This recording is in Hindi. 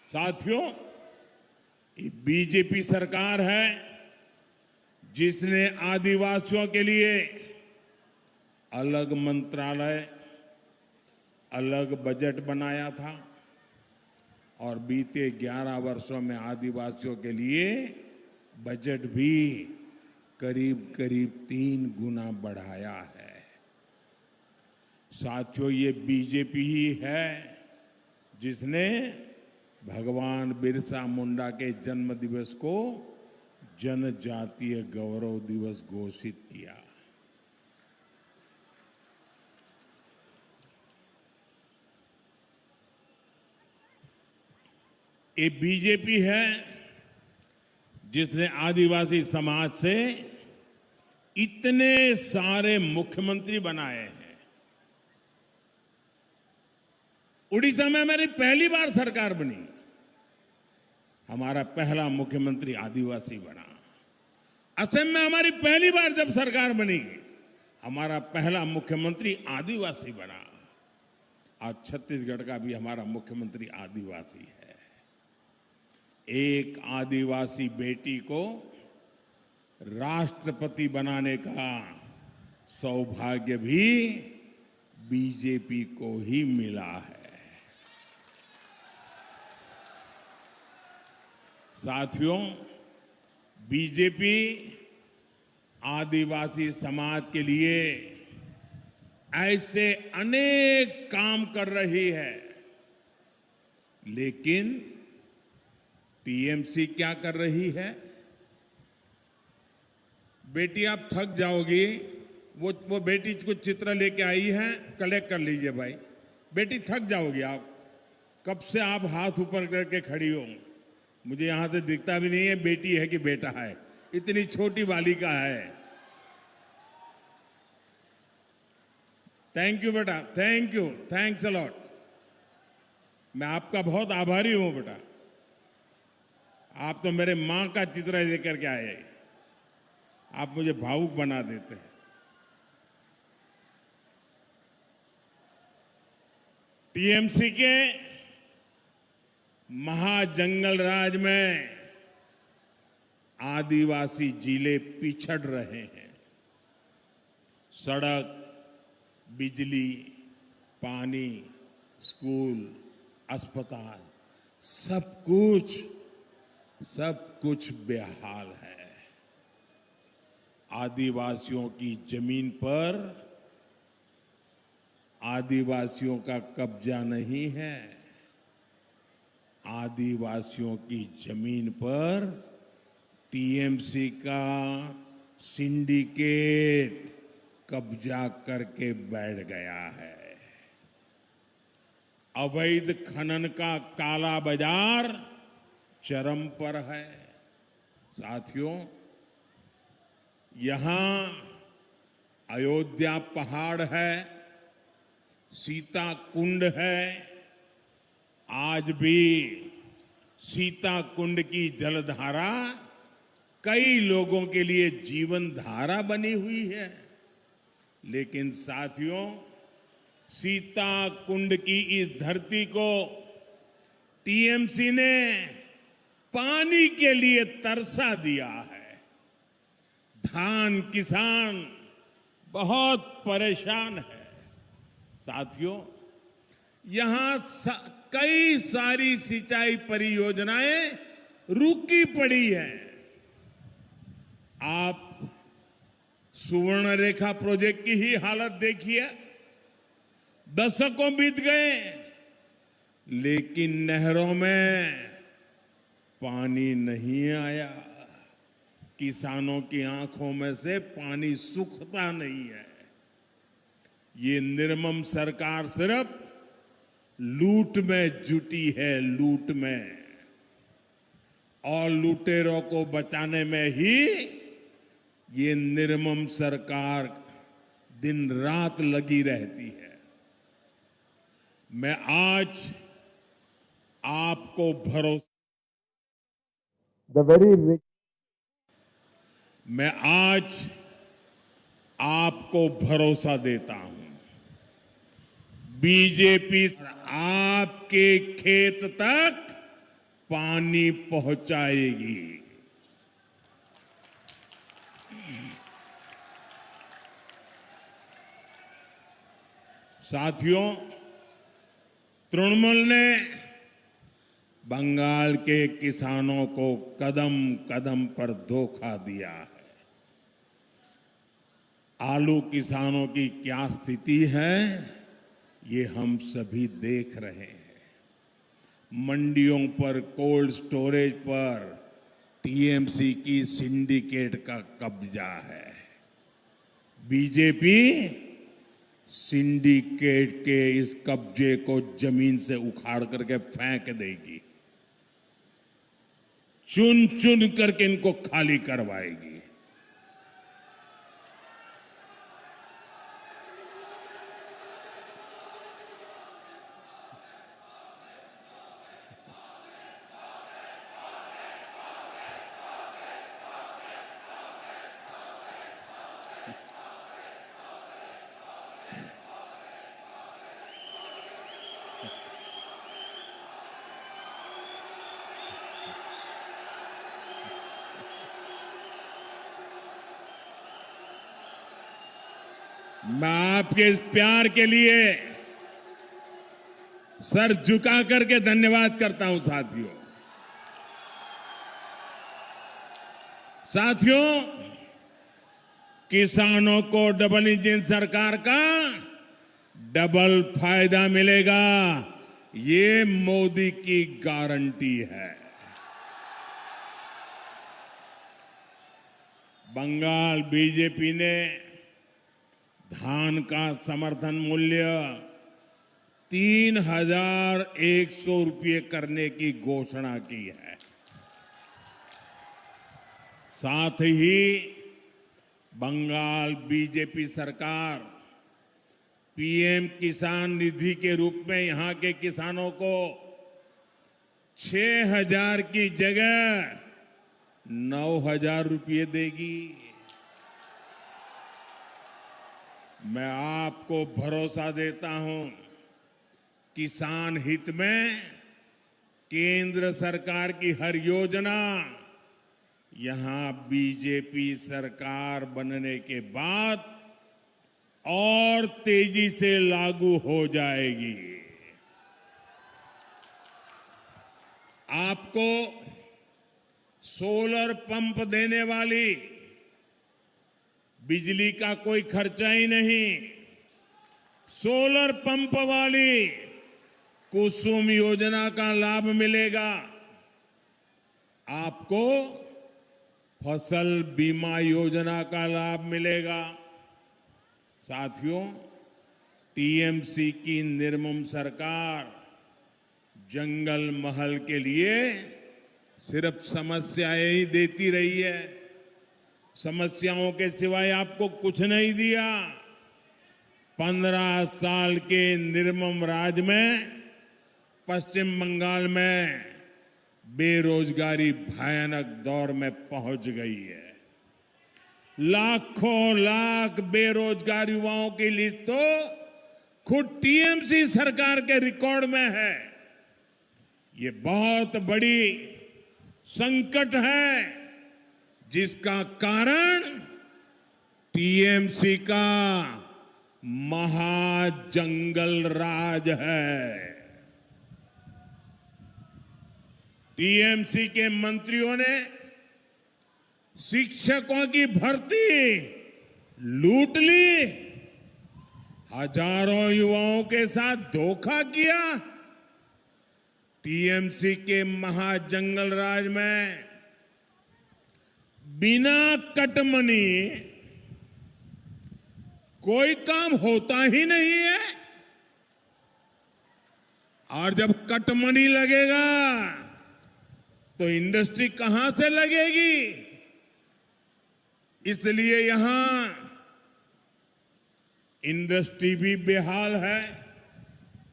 साथियों, ये बीजेपी सरकार है जिसने आदिवासियों के लिए अलग मंत्रालय, अलग बजट बनाया था और बीते 11 वर्षों में आदिवासियों के लिए बजट भी करीब करीब 3 गुना बढ़ाया है। साथियों, ये बीजेपी ही है जिसने भगवान बिरसा मुंडा के जन्म दिवस को जनजातीय गौरव दिवस घोषित किया। ये बीजेपी है जिसने आदिवासी समाज से इतने सारे मुख्यमंत्री बनाए हैं। उड़ीसा में हमारी पहली बार सरकार बनी, हमारा पहला मुख्यमंत्री आदिवासी बना। असम में हमारी पहली बार जब सरकार बनी, हमारा पहला मुख्यमंत्री आदिवासी बना। आज छत्तीसगढ़ का भी हमारा मुख्यमंत्री आदिवासी है। एक आदिवासी बेटी को राष्ट्रपति बनाने का सौभाग्य भी बीजेपी को ही मिला है। साथियों, बीजेपी आदिवासी समाज के लिए ऐसे अनेक काम कर रही है, लेकिन टीएमसी क्या कर रही है? बेटी आप थक जाओगी, वो बेटी कुछ चित्र लेके आई है, कलेक्ट कर लीजिए भाई। बेटी थक जाओगी आप, कब से आप हाथ ऊपर करके खड़ी हो, मुझे यहां से दिखता भी नहीं है बेटी है कि बेटा है, इतनी छोटी बालिका है। थैंक यू बेटा, thank you, thanks a lot. मैं आपका बहुत आभारी हूं बेटा, आप तो मेरे मां का चित्र लेकर के आए, आप मुझे भावुक बना देते हैं। टीएमसी के महाजंगल राज में आदिवासी जिले पिछड़ रहे हैं। सड़क, बिजली, पानी, स्कूल, अस्पताल, सब कुछ बेहाल है। आदिवासियों की जमीन पर आदिवासियों का कब्जा नहीं है, आदिवासियों की जमीन पर टीएमसी का सिंडिकेट कब्जा करके बैठ गया है। अवैध खनन का काला बाजार चरम पर है। साथियों, यहां अयोध्या पहाड़ है, सीता कुंड है। आज भी सीता कुंड की जलधारा कई लोगों के लिए जीवन धारा बनी हुई है, लेकिन साथियों, सीता कुंड की इस धरती को टीएमसी ने पानी के लिए तरसा दिया है। धान किसान बहुत परेशान है। साथियों, यहां कई सारी सिंचाई परियोजनाएं रुकी पड़ी हैं। आप सुवर्ण रेखा प्रोजेक्ट की ही हालत देखिए, दशकों बीत गए, लेकिन नहरों में पानी नहीं आया। किसानों की आंखों में से पानी सूखता नहीं है। ये निर्मम सरकार सिर्फ लूट में जुटी है, लूट में, और लुटेरों को बचाने में ही ये निर्मम सरकार दिन रात लगी रहती है। मैं आज आपको भरोसा देता हूं, बीजेपी आपके खेत तक पानी पहुंचाएगी। साथियों, तृणमूल ने बंगाल के किसानों को कदम कदम पर धोखा दिया है। आलू किसानों की क्या स्थिति है, ये हम सभी देख रहे हैं। मंडियों पर, कोल्ड स्टोरेज पर टीएमसी की सिंडिकेट का कब्जा है। बीजेपी सिंडिकेट के इस कब्जे को जमीन से उखाड़ करके फेंक देगी, चुन चुन करके इनको खाली करवाएगी। मैं आपके इस प्यार के लिए सर झुका करके धन्यवाद करता हूं। साथियों, किसानों को डबल इंजन सरकार का डबल फायदा मिलेगा, ये मोदी की गारंटी है। बंगाल बीजेपी ने धान का समर्थन मूल्य 3,100 रुपये करने की घोषणा की है। साथ ही बंगाल बीजेपी सरकार पीएम किसान निधि के रूप में यहां के किसानों को 6,000 की जगह 9,000 रुपये देगी। मैं आपको भरोसा देता हूं, किसान हित में केंद्र सरकार की हर योजना यहां बीजेपी सरकार बनने के बाद और तेजी से लागू हो जाएगी। आपको सोलर पंप देने वाली बिजली का कोई खर्चा ही नहीं। सोलर पंप वाली कुसुम योजना का लाभ मिलेगा। आपको फसल बीमा योजना का लाभ मिलेगा। साथियों, टीएमसी की निर्मम सरकार जंगल महल के लिए सिर्फ समस्याएं ही देती रही है। समस्याओं के सिवाय आपको कुछ नहीं दिया। 15 साल के निर्मम राज में पश्चिम बंगाल में बेरोजगारी भयानक दौर में पहुंच गई है। लाखों लाख बेरोजगार युवाओं की लिस्ट तो खुद टीएमसी सरकार के रिकॉर्ड में है। ये बहुत बड़ी संकट है, जिसका कारण टीएमसी का महाजंगल राज है। टीएमसी के मंत्रियों ने शिक्षकों की भर्ती लूट ली, हजारों युवाओं के साथ धोखा किया। टीएमसी के महाजंगल राज में बिना कटमनी कोई काम होता ही नहीं है, और जब कटमनी लगेगा तो इंडस्ट्री कहां से लगेगी। इसलिए यहां इंडस्ट्री भी बेहाल है।